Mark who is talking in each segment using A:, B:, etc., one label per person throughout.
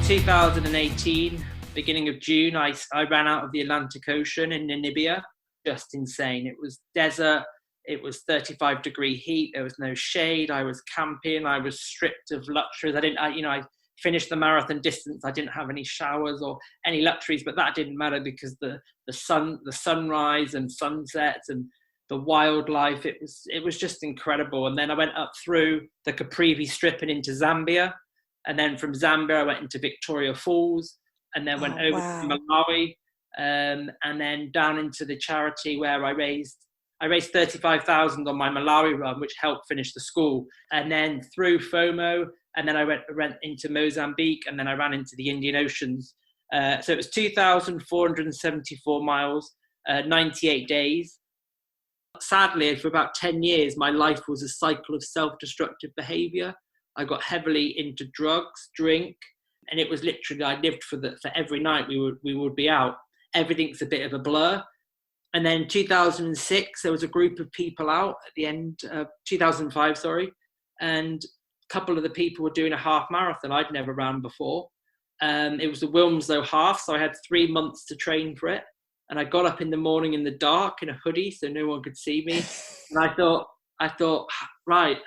A: 2018, beginning of June, I ran out of the Atlantic Ocean in Namibia. Just insane. It was desert. It was 35-degree heat. There was no shade. I was camping. I was stripped of luxuries. I finished the marathon distance. I didn't have any showers or any luxuries, but that didn't matter because the sunrise and sunsets and the wildlife, it was just incredible. And then I went up through the Caprivi Strip and into Zambia. And then from Zambia, I went into Victoria Falls and then went over to Malawi, and then down into the charity where I raised 35,000 on my Malawi run, which helped finish the school. And then through FOMO, and then I went into Mozambique, and then I ran into the Indian Oceans. So it was 2,474 miles, 98 days. Sadly, for about 10 years, my life was a cycle of self-destructive behavior. I got heavily into drugs, drink, and it was literally, I lived for every night we would be out. Everything's a bit of a blur. And then 2006, there was a group of people out at the end of 2005, and a couple of the people were doing a half marathon I'd never ran before. It was the Wilmslow half, so I had 3 months to train for it. And I got up in the morning in the dark in a hoodie so no one could see me. And I thought, right,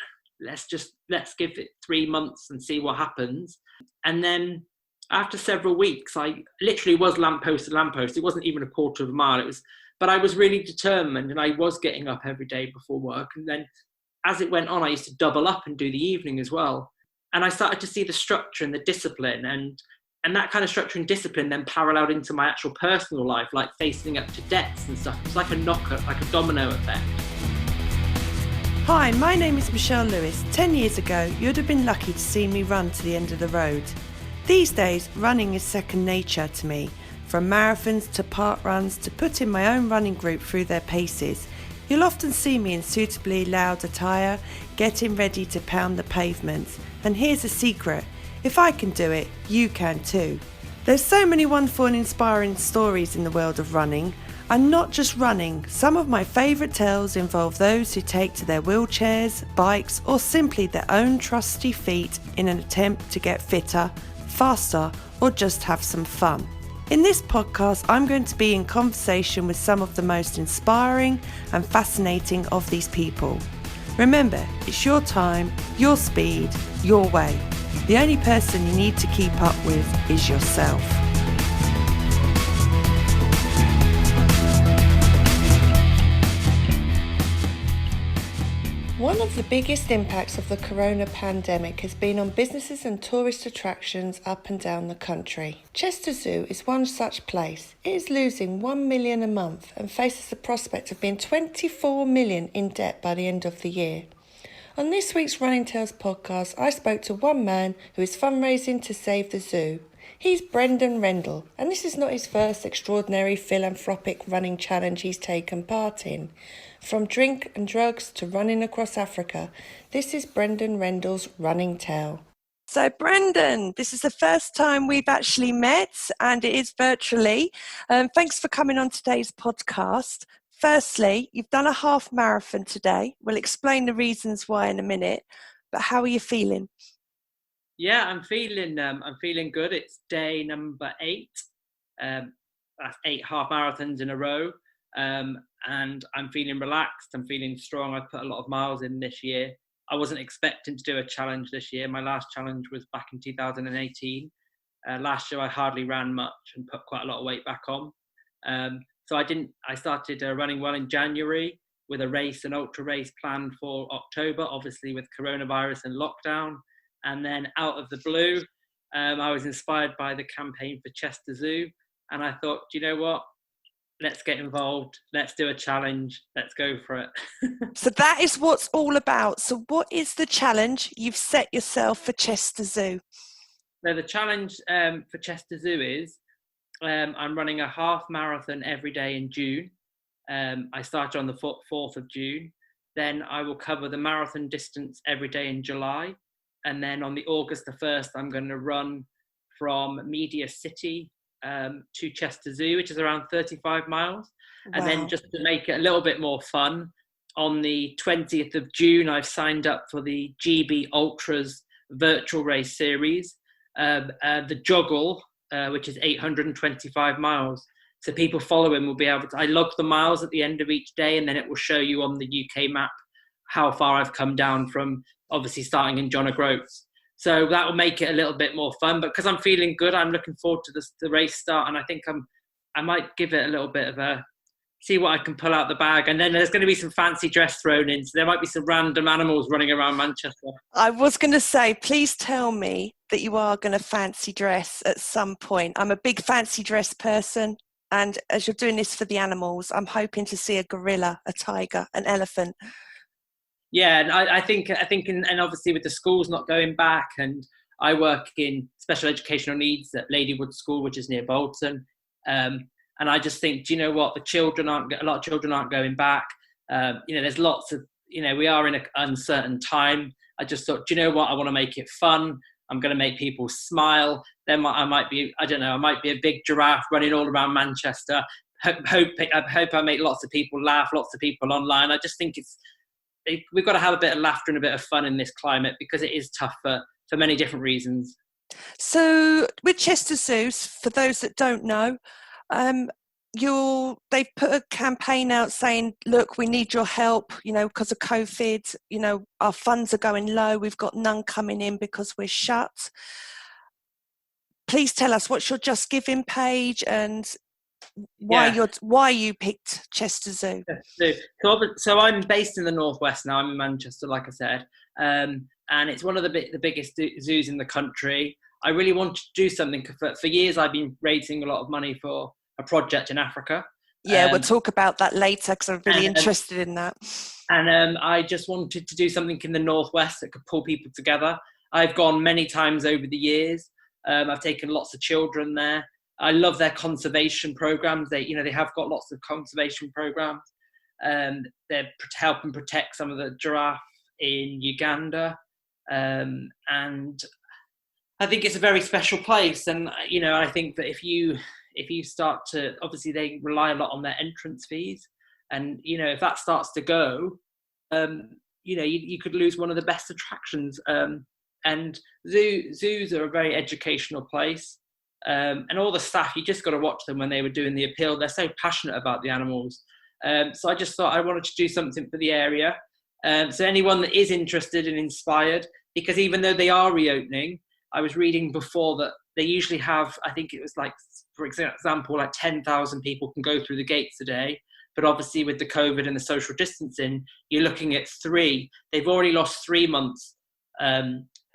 A: let's give it 3 months and see what happens. And then after several weeks, I literally was lamppost to lamppost. It wasn't even a quarter of a mile. But I was really determined, and I was getting up every day before work. And then as it went on, I used to double up and do the evening as well. And I started to see the structure and the discipline, and that kind of structure and discipline then paralleled into my actual personal life, like facing up to debts and stuff. It's like a knock-up, like a domino effect.
B: Hi, my name is Michelle Lewis. 10 years ago, you'd have been lucky to see me run to the end of the road. These days, running is second nature to me. From marathons to park runs to putting my own running group through their paces, you'll often see me in suitably loud attire, getting ready to pound the pavements. And here's a secret, if I can do it, you can too. There's so many wonderful and inspiring stories in the world of running. And not just running, some of my favourite tales involve those who take to their wheelchairs, bikes, or simply their own trusty feet in an attempt to get fitter, faster, or just have some fun. In this podcast, I'm going to be in conversation with some of the most inspiring and fascinating of these people. Remember, it's your time, your speed, your way. The only person you need to keep up with is yourself. One of the biggest impacts of the corona pandemic has been on businesses and tourist attractions up and down the country. Chester Zoo is one such place. It is losing $1 million a month and faces the prospect of being $24 million in debt by the end of the year. On this week's Running Tales podcast, I spoke to one man who is fundraising to save the zoo. He's Brendan Rendall, and this is not his first extraordinary philanthropic running challenge he's taken part in. From drink and drugs to running across Africa, this is Brendan Rendall's running tale. So Brendan, this is the first time we've actually met, and it is virtually. Thanks for coming on today's podcast. Firstly, you've done a half marathon today. We'll explain the reasons why in a minute, but how are you feeling?
A: Yeah, I'm feeling good. It's day number 8. That's 8 half marathons in a row. And I'm feeling relaxed. I'm feeling strong. I've put a lot of miles in this year. I wasn't expecting to do a challenge this year. My last challenge was back in 2018. Last year I hardly ran much and put quite a lot of weight back on. So I started running well in January with an ultra race planned for October, obviously with coronavirus and lockdown. And then out of the blue, I was inspired by the campaign for Chester Zoo. And I thought, do you know what? Let's get involved. Let's do a challenge. Let's go for it.
B: So that is what's all about. So what is the challenge you've set yourself for Chester Zoo?
A: So the challenge for Chester Zoo is I'm running a half marathon every day in June. I started on the 4th of June. Then I will cover the marathon distance every day in July. And then on the August the 1st, I'm going to run from Media City to Chester Zoo, which is around 35 miles. Wow. And then just to make it a little bit more fun, on the 20th of June, I've signed up for the GB Ultras virtual race series. the Jogle, which is 825 miles. So people following will be able to, I log the miles at the end of each day, and then it will show you on the UK map how far I've come down from obviously starting in John O'Groats. So that will make it a little bit more fun. But because I'm feeling good, I'm looking forward to the race start, and I think I might give it a little bit of a see what I can pull out the bag. And then there's going to be some fancy dress thrown in, so there might be some random animals running around Manchester.
B: I was going to say, please tell me that you are going to fancy dress at some point. I'm a big fancy dress person, and as you're doing this for the animals, I'm hoping to see a gorilla, a tiger, an elephant.
A: Yeah, and I think, and obviously with the schools not going back, and I work in special educational needs at Ladywood School, which is near Bolton. And I just think, do you know what? A lot of children aren't going back. There's lots of, we are in an uncertain time. I just thought, do you know what? I want to make it fun. I'm going to make people smile. Then I might be a big giraffe running all around Manchester. I hope I make lots of people laugh, lots of people online. I just think we've got to have a bit of laughter and a bit of fun in this climate, because it is tough for many different reasons.
B: So with Chester Zoo, for those that don't know, they've put a campaign out saying, look, we need your help, because of COVID, our funds are going low, we've got none coming in because we're shut. Please tell us, what's your Just Giving page, and why you picked Chester Zoo?
A: So I'm based in the northwest now. I'm in Manchester, like I said, and it's one of the biggest zoos in the country. I really wanted to do something. For years, I've been raising a lot of money for a project in Africa.
B: Yeah, we'll talk about that later, because I'm really interested in that.
A: And I just wanted to do something in the northwest that could pull people together. I've gone many times over the years. I've taken lots of children there. I love their conservation programs. They have got lots of conservation programs. They're helping protect some of the giraffe in Uganda, and I think it's a very special place. And I think that if you start to, obviously they rely a lot on their entrance fees, and if that starts to go, you could lose one of the best attractions. And zoos are a very educational place. And all the staff, you just got to watch them when they were doing the appeal. They're so passionate about the animals. So I just thought I wanted to do something for the area. So anyone that is interested and inspired, because even though they are reopening, I was reading before that they usually have, I think it was like, for example, like 10,000 people can go through the gates a day. But obviously with the COVID and the social distancing, you're looking at 3. They've already lost 3 months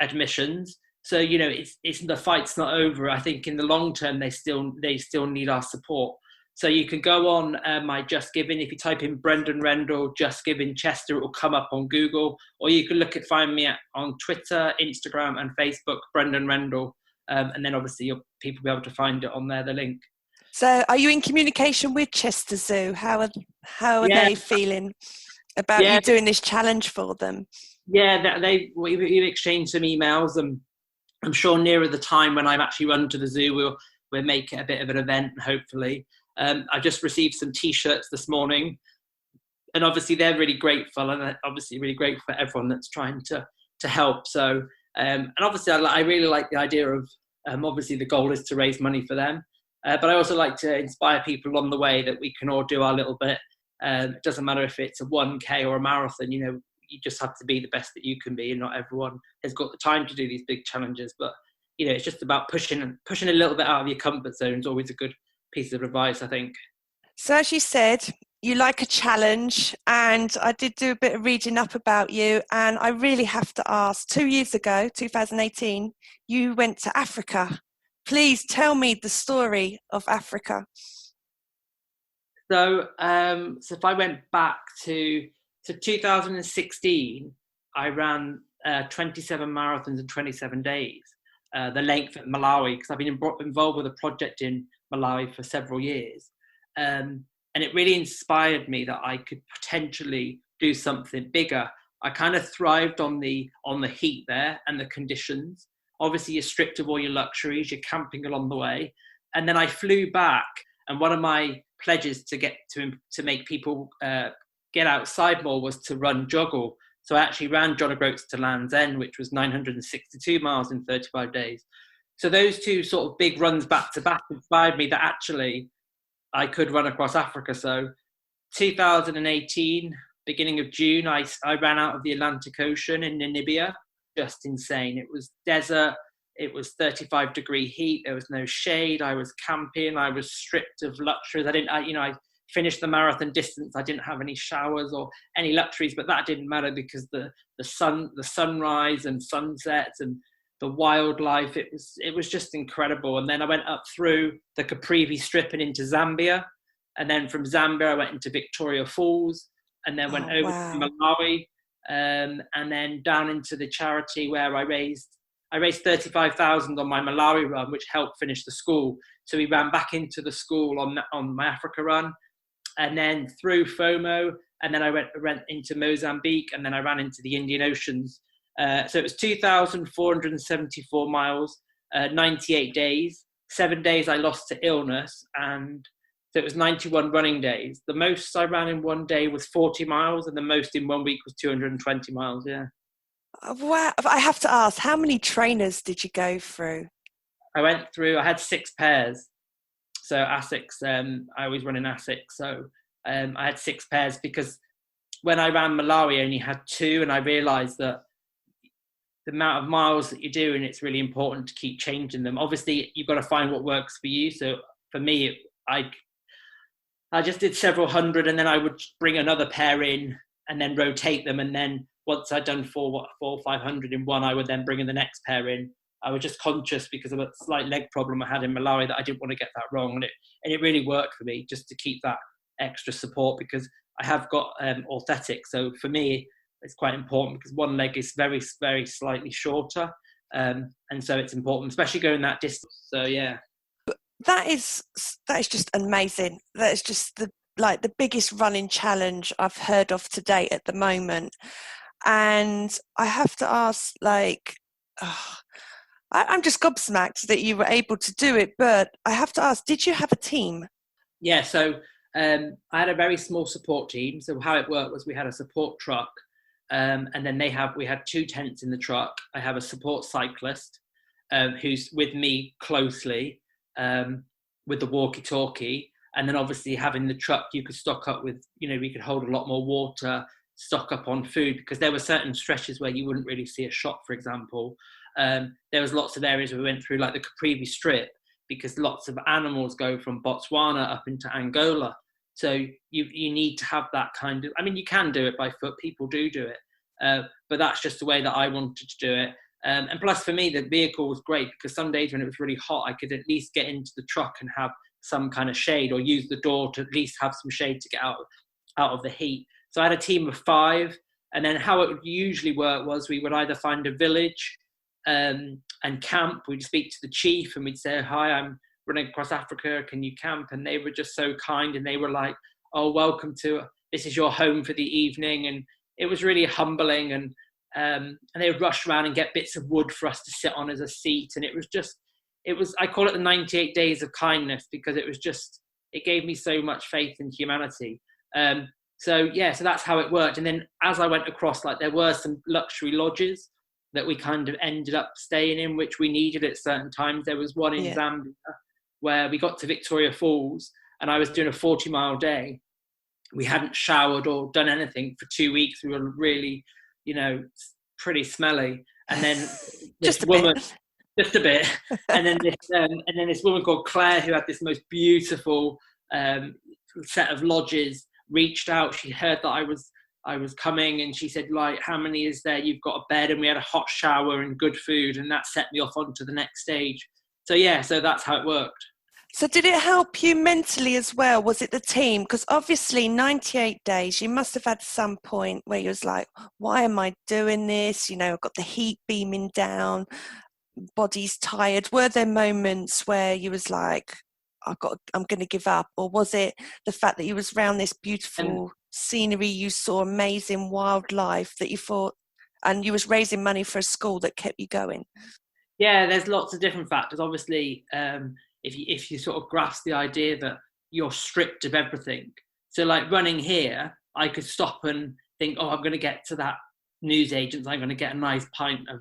A: admissions. So, it's the fight's not over. I think in the long term, they still need our support. So you can go on my Just Giving. If you type in Brendan Rendall, Just Giving Chester, it will come up on Google. Or you can find me on Twitter, Instagram and Facebook, Brendan Rendall. And then obviously people will be able to find it on there, the link.
B: So are you in communication with Chester Zoo? How are they feeling about you doing this challenge for them? Yeah,
A: we've exchanged some emails, and I'm sure nearer the time when I'm actually run to the zoo, we'll make it a bit of an event, hopefully. I just received some T-shirts this morning, and obviously they're really grateful, and obviously really grateful for everyone that's trying to help. So, and obviously I really like the idea of, obviously the goal is to raise money for them, but I also like to inspire people along the way that we can all do our little bit. It doesn't matter if it's a 1K or a marathon, you just have to be the best that you can be, and not everyone has got the time to do these big challenges. But it's just about pushing a little bit out of your comfort zone is always a good piece of advice, I think.
B: So as you said, you like a challenge, and I did do a bit of reading up about you, and I really have to ask, 2 years ago, 2018, you went to Africa. Please tell me the story of Africa.
A: So if I went back to 2016, I ran 27 marathons in 27 days, the length at Malawi, because I've been involved with a project in Malawi for several years. And it really inspired me that I could potentially do something bigger. I kind of thrived on the heat there and the conditions. Obviously, you're stripped of all your luxuries, you're camping along the way. And then I flew back, and one of my pledges to make people get outside more was to run Jogle. So I actually ran John O'Groats to Land's End, which was 962 miles in 35 days. So those two sort of big runs back to back inspired me that actually I could run across Africa. So 2018, beginning of June, I ran out of the Atlantic Ocean in Namibia. Just insane. It was desert. It was 35-degree heat. There was no shade. I was camping. I was stripped of luxuries. I finished the marathon distance. I didn't have any showers or any luxuries, but that didn't matter because the sunrise and sunsets and the wildlife, it was just incredible. And then I went up through the Caprivi Strip and into Zambia. And then from Zambia, I went into Victoria Falls and then went over to Malawi, and then down into the charity where I raised 35,000 on my Malawi run, which helped finish the school. So we ran back into the school on my Africa run, and then through FOMO, and then I went into Mozambique, and then I ran into the Indian Oceans. So it was 2,474 miles, 98 days. 7 days I lost to illness, and so it was 91 running days. The most I ran in one day was 40 miles, and the most in 1 week was 220 miles, yeah.
B: Wow. I have to ask, how many trainers did you go through?
A: I had 6 pairs. So ASICs, I always run in ASICs. So I had 6 pairs because when I ran Malawi, I only had 2, and I realised that the amount of miles that you do, and it's really important to keep changing them. Obviously, you've got to find what works for you. So for me, I just did several hundred, and then I would bring another pair in and then rotate them. And then once I'd done 400 or 500 in one, I would then bring in the next pair in. I was just conscious because of a slight leg problem I had in Malawi that I didn't want to get that wrong. And it really worked for me just to keep that extra support because I have got orthetics. So for me, it's quite important because one leg is very, very slightly shorter. And so it's important, especially going that distance. So, yeah.
B: That is just amazing. That is just the biggest running challenge I've heard of to date at the moment. And I have to ask, I'm just gobsmacked that you were able to do it. But I have to ask, did you have a team?
A: Yeah, so I had a very small support team. So how it worked was we had a support truck, and then we had 2 tents in the truck. I have a support cyclist who's with me closely with the walkie-talkie. And then obviously having the truck, you could stock up with, we could hold a lot more water, stock up on food, because there were certain stretches where you wouldn't really see a shop, for example. There was lots of areas we went through, like the Caprivi Strip, because lots of animals go from Botswana up into Angola. So you need to have that kind of, you can do it by foot, people do it. But that's just the way that I wanted to do it. And plus for me, the vehicle was great because some days when it was really hot, I could at least get into the truck and have some kind of shade or use the door to at least have some shade to get out of the heat. So I had a team of 5. And then how it would usually work was we would either find a village and camp. We'd speak to the chief and we'd say, "Hi, I'm running across Africa. Can you camp?" And they were just so kind. And they were like, "Oh, welcome to, this is your home for the evening." And it was really humbling. And they would rush around and get bits of wood for us to sit on as a seat. And I call it the 98 days of kindness because it gave me so much faith in humanity. So that's how it worked. And then as I went across, there were some luxury lodges that we kind of ended up staying in, which we needed at certain times. There was one in Zambia where we got to Victoria Falls and I was doing a 40-mile day. We hadn't showered or done anything for 2 weeks. We were really, pretty smelly. And then just a bit. And then this woman called Claire, who had this most beautiful set of lodges, reached out. She heard that I was coming and she said, "How many is there? You've got a bed." And we had a hot shower and good food, and that set me off onto the next stage. So that's how it worked.
B: So did it help you mentally as well? Was it the team? Because obviously 98 days, you must have had some point where you was like, why am I doing this? I've got the heat beaming down, body's tired. Were there moments where you was like, I'm going to give up? Or was it the fact that you was around this beautiful scenery, you saw amazing wildlife that you thought, and you was raising money for a school that kept you going?
A: Yeah, there's lots of different factors. Obviously, if you sort of grasp the idea that you're stripped of everything. So running here, I could stop and think, I'm going to get to that newsagent's, I'm going to get a nice pint of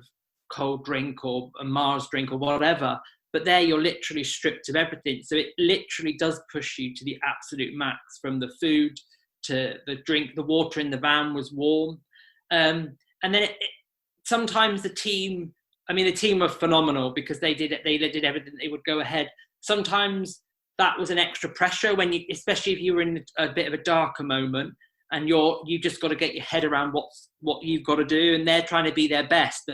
A: cold drink or a Mars drink or whatever. But there you're literally stripped of everything. So it literally does push you to the absolute max, from the food to the drink. The water in the van was warm. And then sometimes the team were phenomenal because they did everything. They would go ahead. Sometimes that was an extra pressure when you, especially if you were in a bit of a darker moment and you just got to get your head around what you've got to do, and they're trying to be their best.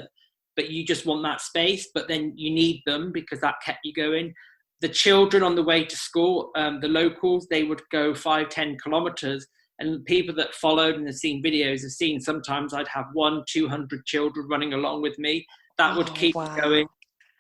A: But you just want that space, but then you need them because that kept you going. The children on the way to school, the locals, they would go 5-10 kilometers, and people that followed and have seen videos have seen sometimes I'd have 100-200 children running along with me. That would keep me going.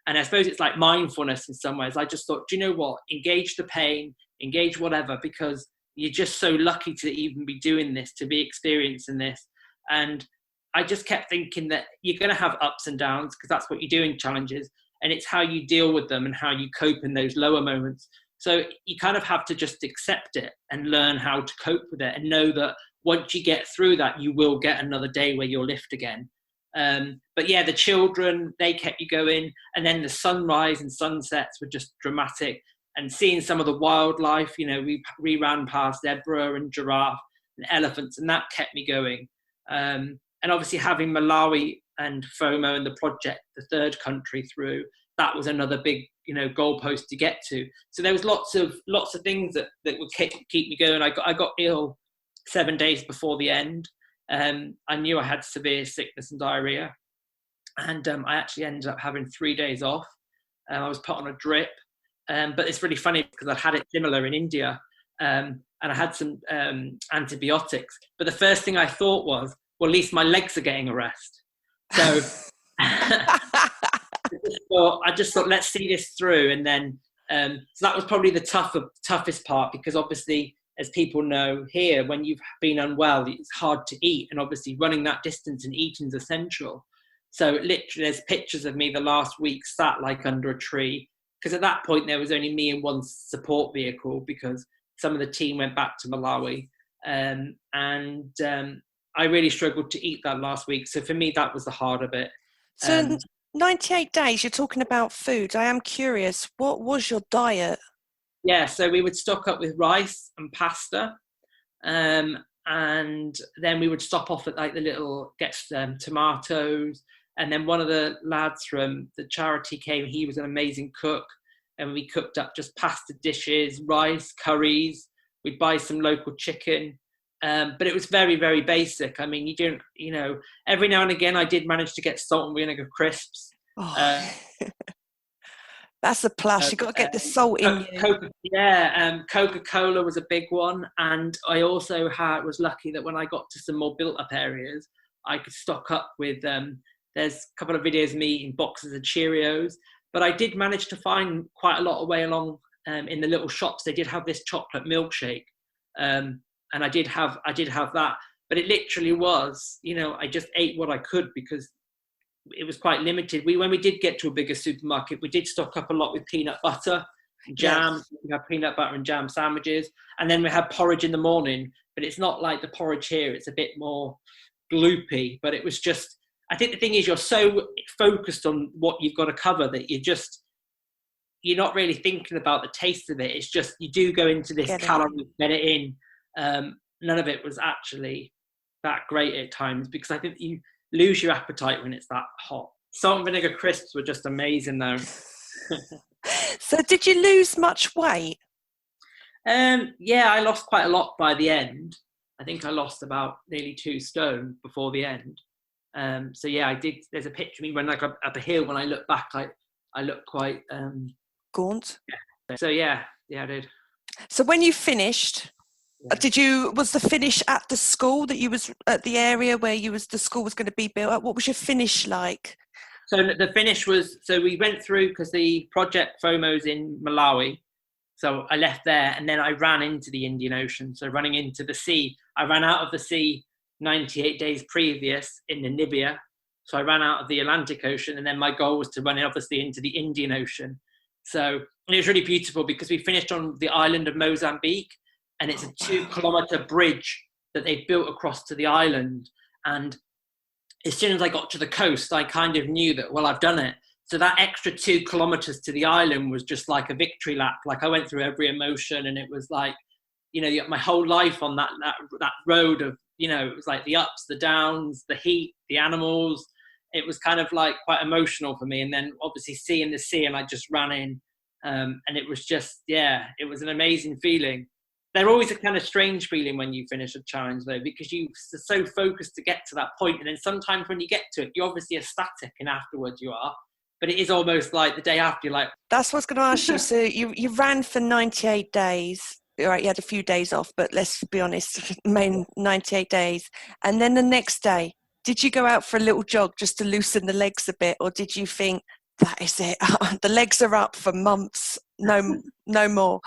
A: And I suppose it's like mindfulness in some ways. I just thought, do you know what? Engage the pain, engage whatever, because you're just so lucky to even be doing this, to be experiencing this. And I just kept thinking that you're going to have ups and downs because that's what you do in challenges. And it's how you deal with them and how you cope in those lower moments. So you kind of have to just accept it and learn how to cope with it and know that once you get through that, you will get another day where you'll lift again. But yeah, the children, they kept you going. And then the sunrise and sunsets were just dramatic. And seeing some of the wildlife, we ran past zebra and giraffe and elephants, and that kept me going. And obviously having Malawi and FOMO and the project, the third country through, that was another big, goalpost to get to. So there was lots of things that would keep me going. I got ill 7 days before the end. I knew I had severe sickness and diarrhea. And I actually ended up having 3 days off. I was put on a drip. But it's really funny because I'd had it similar in India. And I had some antibiotics. But the first thing I thought was, well, at least my legs are getting a rest. So I just thought, let's see this through. And then, so that was probably the toughest part, because obviously, as people know here, when you've been unwell, it's hard to eat. And obviously running that distance and eating is essential. So literally there's pictures of me the last week sat like under a tree, because at that point there was only me and one support vehicle because some of the team went back to Malawi. I really struggled to eat that last week. So for me, that was the harder bit.
B: So 98 days, you're talking about food. I am curious, what was your diet?
A: Yeah, so we would stock up with rice and pasta. And then we would stop off at like get tomatoes. And then one of the lads from the charity came. He was an amazing cook. And we cooked up just pasta dishes, rice, curries. We'd buy some local chicken. But it was very, very basic. I mean, every now and again I did manage to get salt and vinegar crisps.
B: That's a plus. You've got to get the salt in you.
A: Coca-Cola was a big one. And I also was lucky that when I got to some more built-up areas, I could stock up with, there's a couple of videos of me eating boxes of Cheerios. But I did manage to find quite a lot of way along in the little shops. They did have this chocolate milkshake. And I did have that, but it literally was, I just ate what I could because it was quite limited. When we did get to a bigger supermarket, we did stock up a lot with peanut butter and jam. Yes. We had peanut butter and jam sandwiches, and then we had porridge in the morning. But it's not like the porridge here; it's a bit more gloopy. But it was just, I think the thing is, you're so focused on what you've got to cover that you're not really thinking about the taste of it. It's just you do go into this calorie, get it in. None of it was actually that great at times because I think you lose your appetite when it's that hot. Salt and vinegar crisps were just amazing though.
B: So did you lose much weight?
A: Yeah, I lost quite a lot by the end. I think I lost about nearly 2 stone before the end. So yeah, I did. There's a picture of me when I got up a hill. When I look back, I look quite
B: gaunt.
A: Yeah. So yeah, I did.
B: So when you finished, was the finish at the school that you was at the area where the school was going to be built up? What was your finish like?
A: So the finish was, we went through because the project FOMO's in Malawi. So I left there and then I ran into the Indian Ocean. So running into the sea, I ran out of the sea 98 days previous in Namibia. So I ran out of the Atlantic Ocean and then my goal was to run obviously into the Indian Ocean. So it was really beautiful because we finished on the island of Mozambique. And it's a 2-kilometer bridge that they built across to the island. And as soon as I got to the coast, I kind of knew that, well, I've done it. So that extra 2 kilometers to the island was just like a victory lap. Like I went through every emotion, and it was like, you know, my whole life on that road of, you know, it was like the ups, the downs, the heat, the animals. It was kind of like quite emotional for me. And then obviously seeing the sea, and I just ran in, and it was just, yeah, it was an amazing feeling. They're always a kind of strange feeling when you finish a challenge, though, because you're so focused to get to that point. And then sometimes when you get to it, you're obviously ecstatic, and afterwards you are. But it is almost like the day after, you're like...
B: That's what I was going to ask you. So you ran for 98 days. All right, you had a few days off, but let's be honest, main 98 days. And then the next day, did you go out for a little jog just to loosen the legs a bit? Or did you think, that is it, the legs are up for months, no more?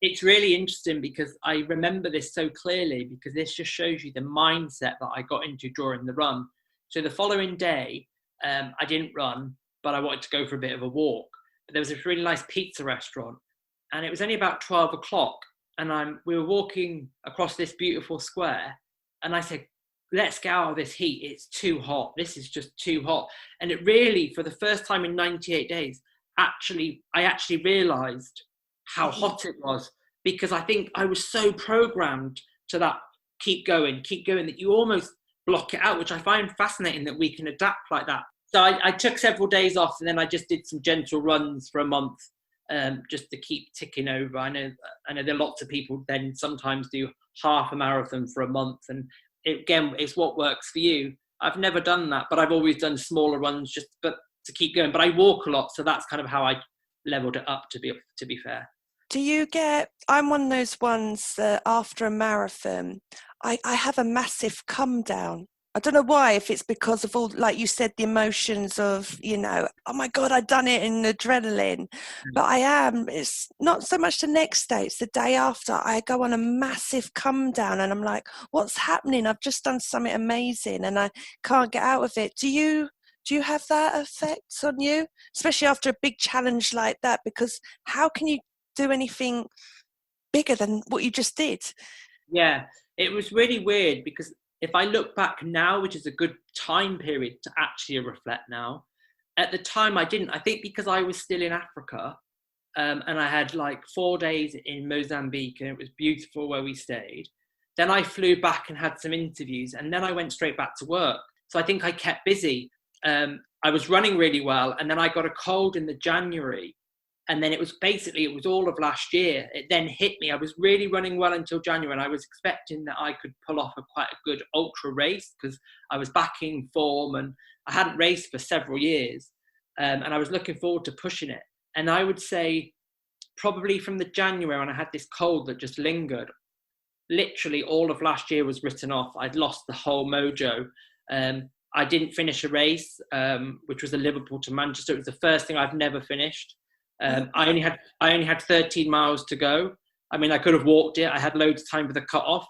A: It's really interesting because I remember this so clearly, because this just shows you the mindset that I got into during the run. So the following day, I didn't run, but I wanted to go for a bit of a walk. But there was this really nice pizza restaurant, and it was only about 12 o'clock. And we were walking across this beautiful square, and I said, let's get out of this heat. It's too hot. This is just too hot. And it really, for the first time in 98 days, I actually realized how hot it was, because I think I was so programmed to that keep going, that you almost block it out, which I find fascinating that we can adapt like that. So I took several days off, and then I just did some gentle runs for a month, just to keep ticking over. I know there are lots of people then sometimes do half a marathon for a month, and it's what works for you. I've never done that, but I've always done smaller runs but to keep going. But I walk a lot, so that's kind of how I leveled it up, to be fair.
B: Do you I'm one of those ones that after a marathon, I have a massive come down. I don't know why, if it's because of all, like you said, the emotions of, you know, oh my God, I've done it in adrenaline. But it's not so much the next day, it's the day after. I go on a massive come down, and I'm like, what's happening? I've just done something amazing and I can't get out of it. Do you have that effect on you, especially after a big challenge like that? Because how can you do anything bigger than what you just did?
A: Yeah, it was really weird, because if I look back now, which is a good time period to actually reflect now, at the time I didn't. I think because I was still in Africa, and I had like 4 days in Mozambique, and it was beautiful where we stayed. Then I flew back and had some interviews, and then I went straight back to work. So I think I kept busy. I was running really well, and then I got a cold in the January. And then it was all of last year. It then hit me. I was really running well until January, and I was expecting that I could pull off quite a good ultra race, because I was back in form and I hadn't raced for several years. And I was looking forward to pushing it. And I would say probably from the January, when I had this cold that just lingered, literally all of last year was written off. I'd lost the whole mojo. I didn't finish a race, which was the Liverpool to Manchester. It was the first thing I've never finished. I only had 13 miles to go. I mean, I could have walked it. I had loads of time for the cut-off.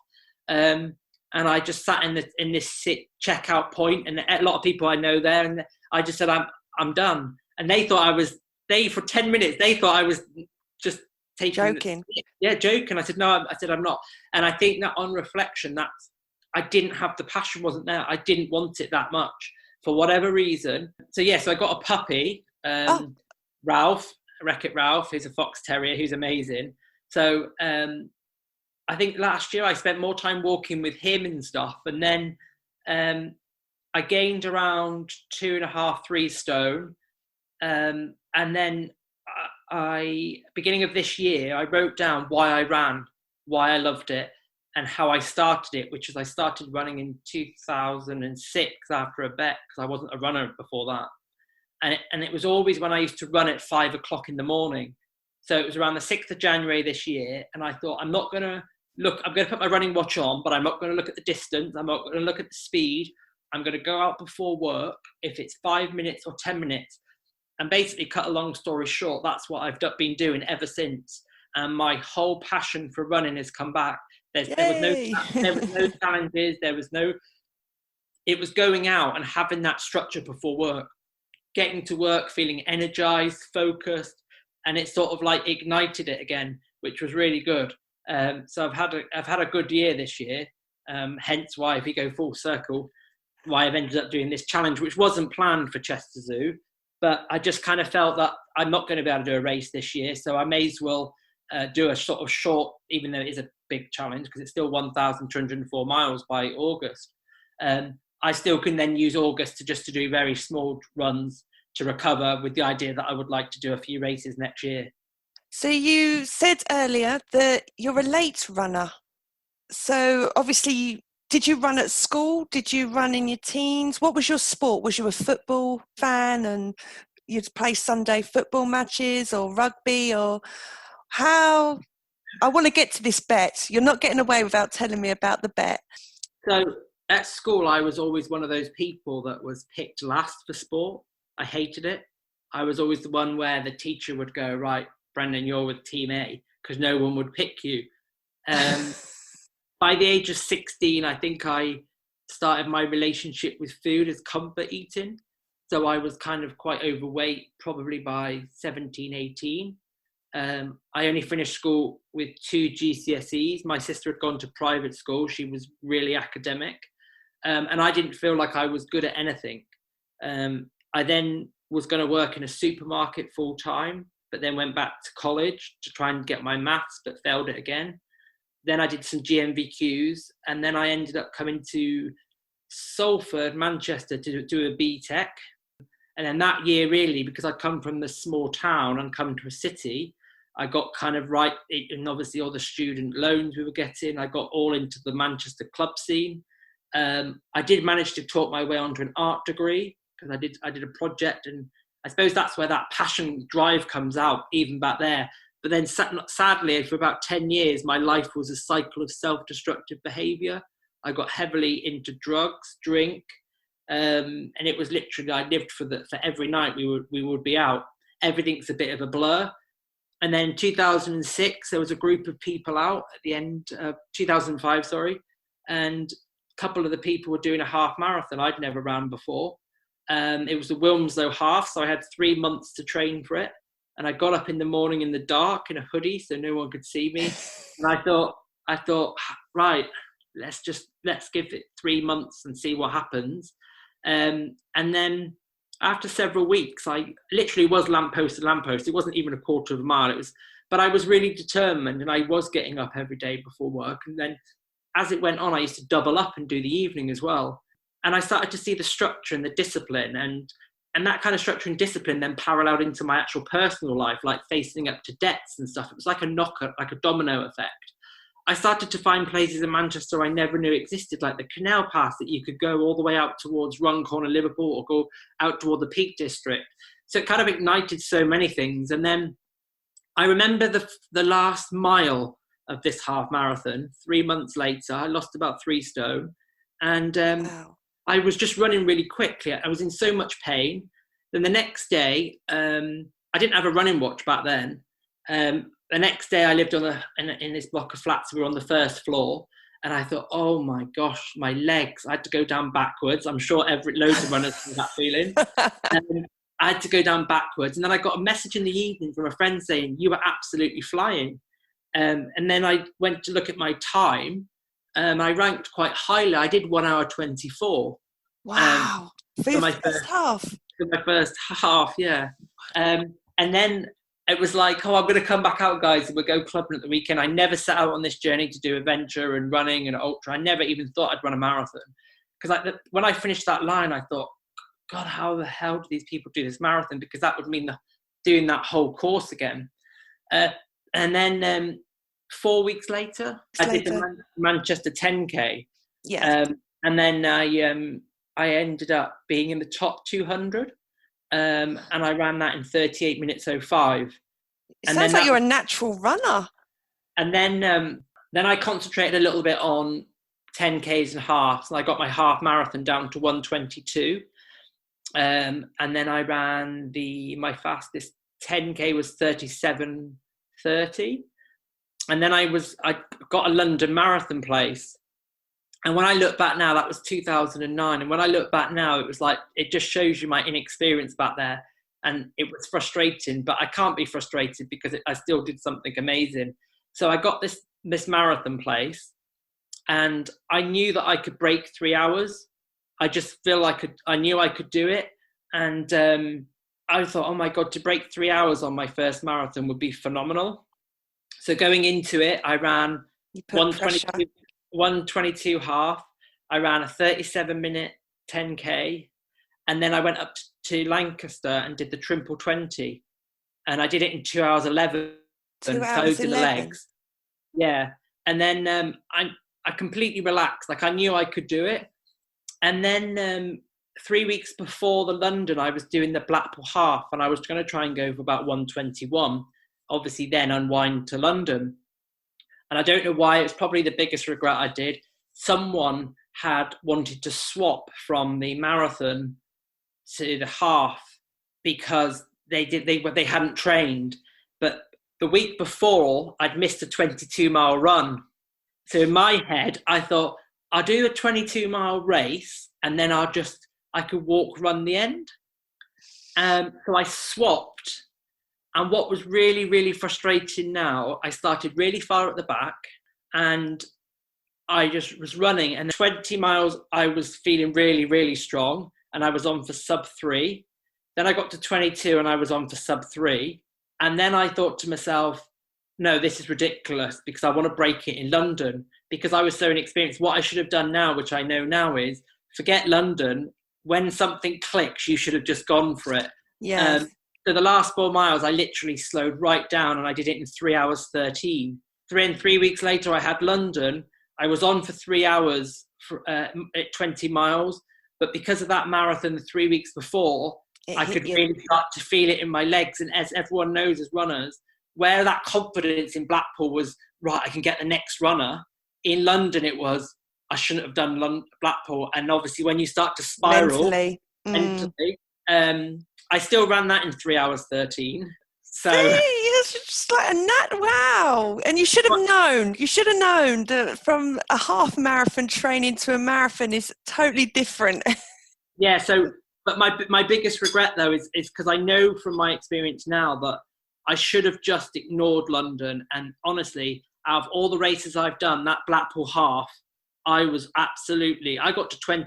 A: And I just sat in this checkout point, and a lot of people I know there, and I just said, I'm done. And they thought for 10 minutes, they thought I was just
B: joking.
A: Joking. I said, no, I'm not. And I think that on reflection, I didn't have the passion, wasn't there. I didn't want it that much for whatever reason. So yes, I got a puppy, Ralph. Wreck-It Ralph, who's a fox terrier, who's amazing. So I think last year I spent more time walking with him and stuff, and then I gained around 2.5, 3 stone, and then beginning of this year, I wrote down why I ran, why I loved it, and how I started it, which is I started running in 2006 after a bet, because I wasn't a runner before that. And it was always when I used to run at 5 o'clock in the morning. So it was around the 6th of January this year. And I thought, I'm going to put my running watch on, but I'm not going to look at the distance. I'm not going to look at the speed. I'm going to go out before work, if it's 5 minutes or 10 minutes. And basically, cut a long story short, that's what I've been doing ever since. And my whole passion for running has come back. There was no challenges. It was going out and having that structure before work. Getting to work feeling energized, focused, and it sort of like ignited it again, which was really good. So I've had a good year this year, hence why, if you go full circle, why I've ended up doing this challenge, which wasn't planned for Chester Zoo, but I just kind of felt that I'm not going to be able to do a race this year, so I may as well do a sort of short, even though it is a big challenge, because it's still 1,204 miles by August. I still can then use August to do very small runs to recover, with the idea that I would like to do a few races next year.
B: So you said earlier that you're a late runner. So obviously, did you run at school? Did you run in your teens? What was your sport? Was you a football fan and you'd play Sunday football matches or rugby, or how? I want to get to this bet. You're not getting away without telling me about the bet.
A: So at school, I was always one of those people that was picked last for sport. I hated it. I was always the one where the teacher would go, right, Brendan, you're with Team A, because no one would pick you. By the age of 16, I think I started my relationship with food as comfort eating. So I was kind of quite overweight, probably by 17, 18. I only finished school with 2 GCSEs. My sister had gone to private school. She was really academic. And I didn't feel like I was good at anything. I then was going to work in a supermarket full time, but then went back to college to try and get my maths, but failed it again. Then I did some GMVQs, and then I ended up coming to Salford, Manchester, to do a BTEC. And then that year, really, because I'd come from the small town and come to a city, I got kind of right, and obviously all the student loans we were getting, I got all into the Manchester club scene. I did manage to talk my way onto an art degree, because I did a project, and I suppose that's where that passion drive comes out, even back there. But then sadly, for about 10 years, my life was a cycle of self-destructive behaviour. I got heavily into drugs, drink, and it was literally, I lived for every night we would be out. Everything's a bit of a blur. And then 2006, there was a group of people out at the end of 2005, and a couple of the people were doing a half marathon I'd never ran before. It was the Wilmslow half, so I had 3 months to train for it. And I got up in the morning in the dark in a hoodie so no one could see me. And I thought, right, let's give it 3 months and see what happens. And then after several weeks, I literally was lamppost to lamppost. It wasn't even a quarter of a mile. But I was really determined, and I was getting up every day before work. And then as it went on, I used to double up and do the evening as well. And I started to see the structure and the discipline, and that kind of structure and discipline then paralleled into my actual personal life, like facing up to debts and stuff. It was like a domino effect. I started to find places in Manchester I never knew existed, like the Canal Path, that you could go all the way out towards Runcorn and Liverpool, or go out toward the Peak District. So it kind of ignited so many things. And then I remember the last mile of this half marathon, 3 months later. I lost about 3 stone. And wow. I was just running really quickly. I was in so much pain. Then the next day, I didn't have a running watch back then. The next day, I lived in this block of flats. We were on the first floor. And I thought, oh my gosh, my legs. I had to go down backwards. I'm sure loads of runners have that feeling. I had to go down backwards. And then I got a message in the evening from a friend saying, you were absolutely flying. And then I went to look at my time. I ranked quite highly. I did 1 hour 24.
B: Wow. For my first half.
A: For my first half, yeah. And then it was like, oh, I'm going to come back out, guys, and we'll go clubbing at the weekend. I never set out on this journey to do adventure and running and ultra. I never even thought I'd run a marathon. Because when I finished that line, I thought, God, how the hell do these people do this marathon? Because that would mean doing that whole course again. And then 4 weeks later, I did the Manchester 10K.
B: Yeah.
A: And then I ended up being in the top 200. And I ran that in 38 minutes 05.
B: It sounds like you're a natural runner.
A: And then I concentrated a little bit on 10Ks and halves. And I got my half marathon down to 1:22. And then I ran my fastest 10K was 37:30. And then I got a London marathon place. And when I look back now, that was 2009. And when I look back now, it was like, it just shows you my inexperience back there. And it was frustrating, but I can't be frustrated because I still did something amazing. So I got this marathon place, and I knew that I could break 3 hours. I just feel like I knew I could do it. And I thought, oh my God, to break 3 hours on my first marathon would be phenomenal. So going into it, I ran 122 half. I ran a 37-minute 10K. And then I went up to Lancaster and did the triple 20. And I did it in 2 hours 11.
B: 2
A: So
B: hours
A: did
B: 11.
A: the legs. Yeah. And then I completely relaxed. Like I knew I could do it. And then 3 weeks before the London, I was doing the Blackpool half, and I was going to try and go for about 121. Obviously then unwind to London. And I don't know why, it's probably the biggest regret I did. Someone had wanted to swap from the marathon to the half because they hadn't trained. But the week before, I'd missed a 22-mile run. So in my head, I thought, I'll do a 22-mile race, and then I could run the end. So I swapped. And what was really, really frustrating now, I started really far at the back, and I just was running. And 20 miles, I was feeling really, really strong, and I was on for sub 3. Then I got to 22 and I was on for sub 3. And then I thought to myself, no, this is ridiculous, because I want to break it in London, because I was so inexperienced. What I should have done now, which I know now, is forget London. When something clicks, you should have just gone for it.
B: Yes.
A: So the last 4 miles, I literally slowed right down, and I did it in 3 hours 13. 3 weeks later, I had London. I was on for 3 hours at 20 miles. But because of that marathon 3 weeks before, I could really start to feel it in my legs. And as everyone knows as runners, where that confidence in Blackpool was, right, I can get the next runner. In London, it was, I shouldn't have done Blackpool. And obviously, when you start to spiral mentally, I still ran that in 3 hours 13. So
B: it's just like a nut. Wow. And you should have known. You should have known that from a half marathon training to a marathon is totally different.
A: Yeah. So, but my biggest regret though is because I know from my experience now that I should have just ignored London. And honestly, out of all the races I've done, that Blackpool half, I got to 20.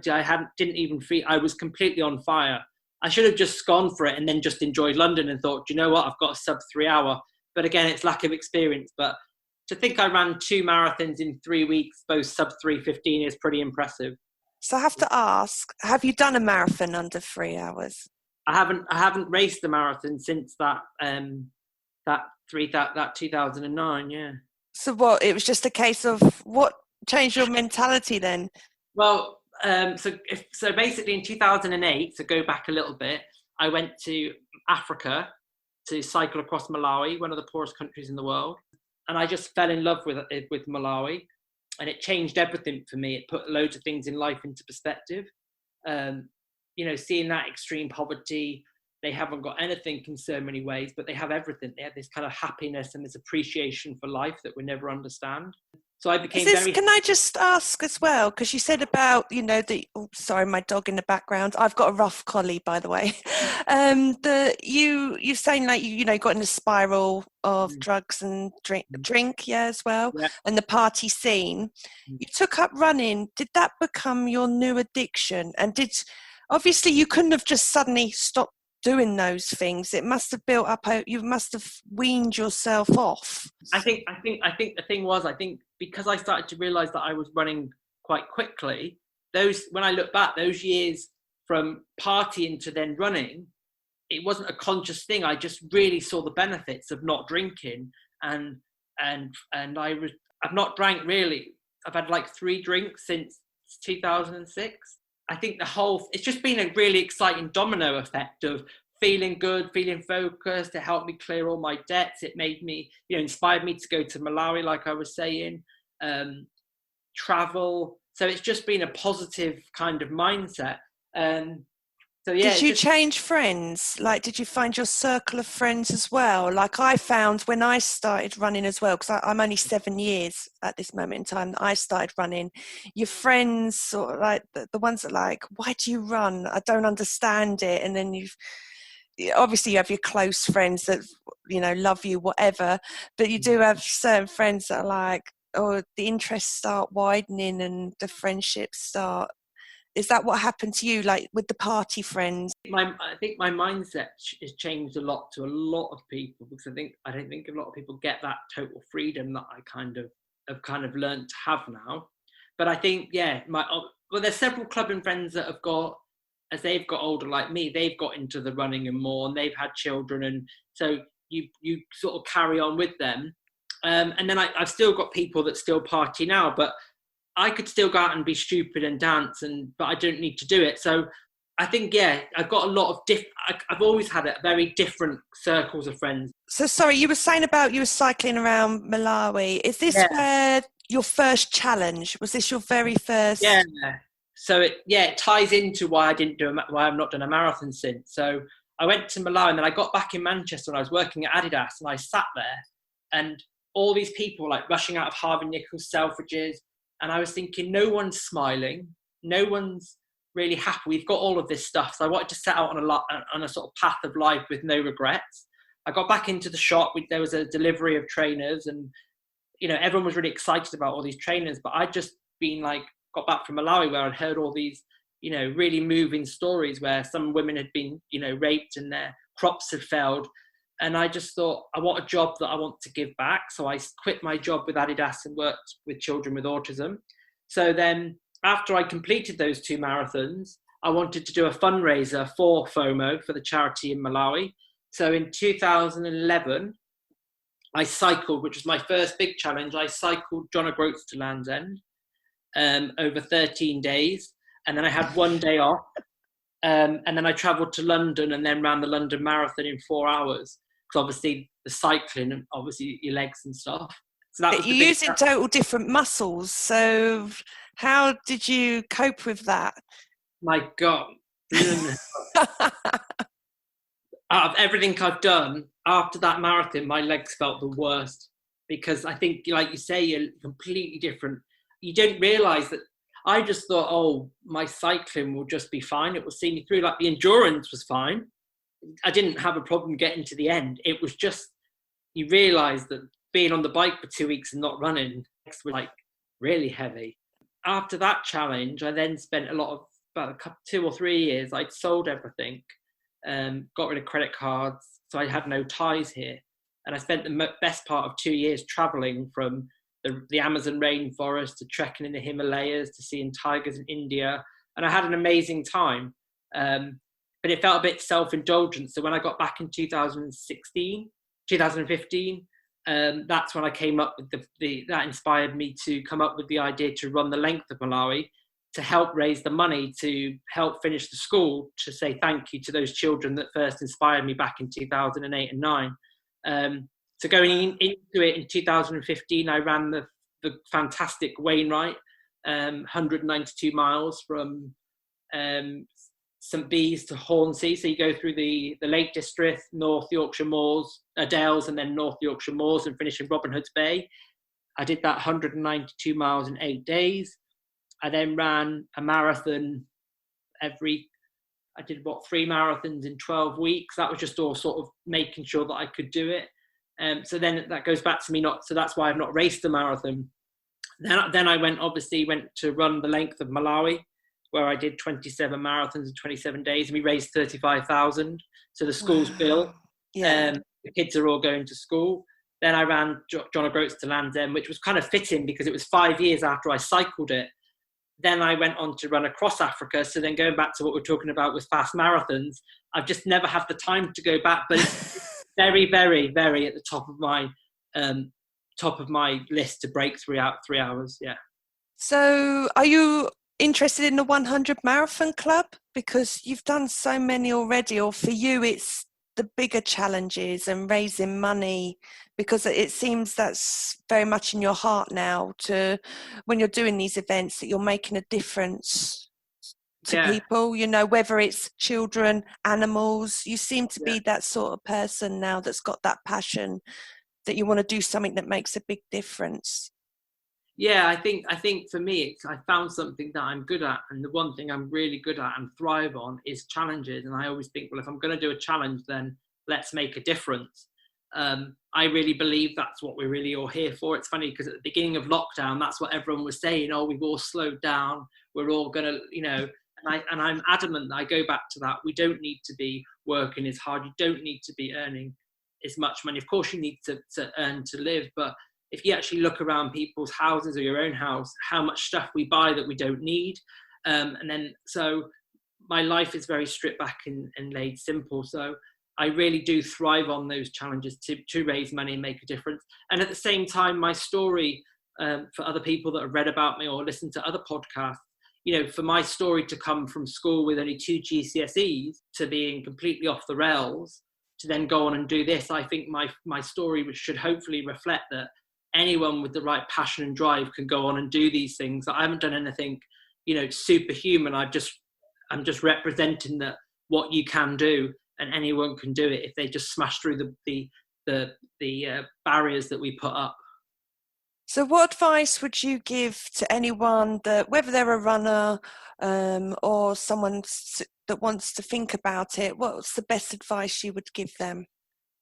A: Didn't even feel, I was completely on fire. I should have just gone for it and then just enjoyed London and thought, do you know what? I've got a sub 3 hour. But again, it's lack of experience. But to think I ran 2 marathons in 3 weeks, both sub 3:15, is pretty impressive.
B: So I have to ask, have you done a marathon under 3 hours?
A: I haven't raced a marathon since that 2009. Yeah.
B: So what? It was just a case of what changed your mentality then?
A: Well, so basically in 2008, to go back a little bit, I went to Africa to cycle across Malawi, one of the poorest countries in the world, and I just fell in love with Malawi, and it changed everything for me. It put loads of things in life into perspective. Seeing that extreme poverty, they haven't got anything in so many ways, but they have everything. They have this kind of happiness and this appreciation for life that we never understand. So I became
B: Can I just ask as well, because you said about, sorry, my dog in the background. I've got a rough collie, by the way. You're saying like, got in a spiral of drugs and drink, as well,
A: yeah.
B: And the party scene. You took up running. Did that become your new addiction? And obviously you couldn't have just suddenly stopped doing those things. It must have built up. You must have weaned yourself off.
A: I think the thing was, because I started to realize that I was running quite quickly, when I look back, those years from partying to then running, it wasn't a conscious thing. I just really saw the benefits of not drinking, and I've not drank really. I've had like 3 drinks since 2006. I think it's just been a really exciting domino effect of feeling good, feeling focused. It helped me clear all my debts. It made me, inspired me to go to Malawi, like I was saying, travel. So it's just been a positive kind of mindset. Did
B: you change friends? Like, did you find your circle of friends as well? Like I found when I started running as well, because I'm only 7 years at this moment in time, I started running. Your friends, sort of like the ones that like, why do you run? I don't understand it. And then obviously you have your close friends that, love you, whatever. But you do have certain friends that are like, the interests start widening and the friendships start. Is that what happened to you, like with the party friends?
A: I think my mindset has changed a lot to a lot of people, because I don't think a lot of people get that total freedom that I have kind of learned to have now. But I think, well, there's several clubbing friends that have got, as they've got older like me, they've got into the running and more, and they've had children, and so you sort of carry on with them. And then I've still got people that still party now, but I could still go out and be stupid and dance, but I don't need to do it. So I think, I've got a lot of I've always had very different circles of friends.
B: So sorry, you were saying about you were cycling around Malawi. Is this where your first challenge? Was this your very first?
A: Yeah. So it ties into why I've not done a marathon since. So I went to Malawi, and then I got back in Manchester, and I was working at Adidas, and I sat there, and all these people like rushing out of Harvey Nichols, Selfridges, and I was thinking, no one's smiling, no one's really happy. We've got all of this stuff. So I wanted to set out on a sort of path of life with no regrets. I got back into the shop. There was a delivery of trainers, and everyone was really excited about all these trainers. But I'd just been got back from Malawi, where I'd heard all these, really moving stories where some women had been, raped and their crops had failed. And I just thought, I want a job that I want to give back. So I quit my job with Adidas and worked with children with autism. So then after I completed those 2 marathons, I wanted to do a fundraiser for FOMO, for the charity in Malawi. So in 2011, I cycled, which was my first big challenge. I cycled John O'Groats to Land's End over 13 days. And then I had 1 day off. And then I travelled to London and then ran the London Marathon in 4 hours. Because obviously the cycling and obviously your legs and stuff. So that was
B: you're using total different muscles. So how did you cope with that?
A: My God. Out of everything I've done, after that marathon, my legs felt the worst. Because I think, like you say, you're completely different. You don't realise that. I just thought, oh, my cycling will just be fine. It will see me through. Like the endurance was fine. I didn't have a problem getting to the end. It was just, you realise that being on the bike for 2 weeks and not running was really heavy. After that challenge, I then spent about 2 or 3 years. I'd sold everything, got rid of credit cards, so I had no ties here. And I spent the best part of 2 years travelling from the Amazon rainforest to trekking in the Himalayas to seeing tigers in India. And I had an amazing time. But it felt a bit self-indulgent. So when I got back in 2015, that's when I came up with that inspired me to come up with the idea to run the length of Malawi, to help raise the money to help finish the school, to say thank you to those children that first inspired me back in 2008 and 9. So going into it in 2015, I ran the fantastic Wainwright, 192 miles from St Bees to Hornsey. So you go through the Lake District, North Yorkshire Moors, Dales, and then North Yorkshire Moors, and finish in Robin Hood's Bay. I did that 192 miles in 8 days. I then ran a marathon I did 3 marathons in 12 weeks. That was just all sort of making sure that I could do it. So then that goes back to me so that's why I've not raced a marathon. Then I went to run the length of Malawi, where I did 27 marathons in 27 days, and we raised 35,000. So the school's built. Yeah. The kids are all going to school. Then I ran John O'Groats to Land's End, which was kind of fitting because it was 5 years after I cycled it. Then I went on to run across Africa. So then going back to what we're talking about with fast marathons, I've just never had the time to go back. But it's very, very, very at the top of my list to break 3 hours. Yeah.
B: So are you interested in the 100 Marathon Club? Because you've done so many already, or for you it's the bigger challenges and raising money, because it seems that's very much in your heart now, to when you're doing these events, that you're making a difference to people, whether it's children, animals. You seem to be that sort of person now that's got that passion, that you want to do something that makes a big difference.
A: Yeah, I think for me, I found something that I'm good at, and the one thing I'm really good at and thrive on is challenges. And I always think, well, if I'm going to do a challenge, then let's make a difference. I really believe that's what we're really all here for. It's funny because at the beginning of lockdown, that's what everyone was saying. Oh, we've all slowed down. We're all going to, And I'm adamant that I go back to that. We don't need to be working as hard. You don't need to be earning as much money. Of course, you need to earn to live. But if you actually look around people's houses or your own house, how much stuff we buy that we don't need. So my life is very stripped back and laid simple. So I really do thrive on those challenges to raise money and make a difference. And at the same time, my story, for other people that have read about me or listened to other podcasts, for my story to come from school with only 2 GCSEs to being completely off the rails, to then go on and do this, I think my story should hopefully reflect that anyone with the right passion and drive can go on and do these things. I haven't done anything, superhuman. I'm just representing that what you can do, and anyone can do it if they just smash through the barriers that we put up.
B: So what advice would you give to anyone that, whether they're a runner or someone that wants to think about it, what's the best advice you would give them?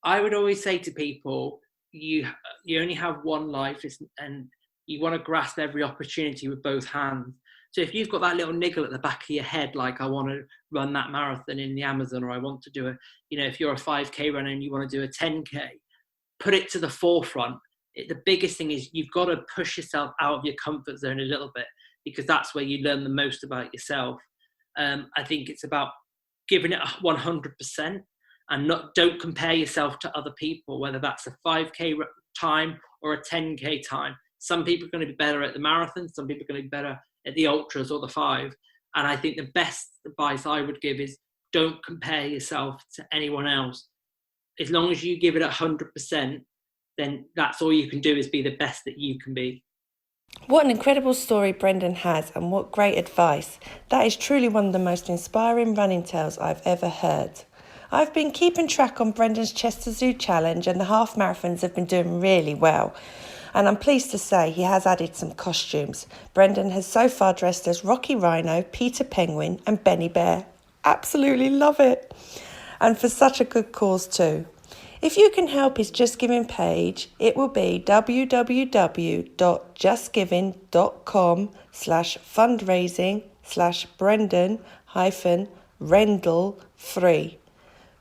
A: I would always say to people, you only have one life, and you want to grasp every opportunity with both hands. So if you've got that little niggle at the back of your head, like I want to run that marathon in the Amazon, or I want to do if you're a 5K runner and you want to do a 10K, put it to the forefront. The biggest thing is you've got to push yourself out of your comfort zone a little bit, because that's where you learn the most about yourself. I think it's about giving it 100%, and don't compare yourself to other people, whether that's a 5K time or a 10K time. Some people are going to be better at the marathon. Some people are going to be better at the ultras or the 5. And I think the best advice I would give is don't compare yourself to anyone else. As long as you give it 100%, then that's all you can do, is be the best that you can be.
B: What an incredible story Brendan has, and what great advice. That is truly one of the most inspiring running tales I've ever heard. I've been keeping track on Brendan's Chester Zoo Challenge, and the half marathons have been doing really well. And I'm pleased to say he has added some costumes. Brendan has so far dressed as Rocky Rhino, Peter Penguin and Benny Bear. Absolutely love it. And for such a good cause too. If you can help his Just Giving page, it will be www.justgiving.com/fundraising/Brendan-Rendall3.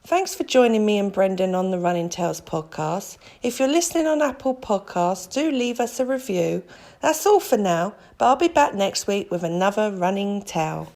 B: Thanks for joining me and Brendan on the Running Tales podcast. If you're listening on Apple Podcasts, do leave us a review. That's all for now, but I'll be back next week with another running tale.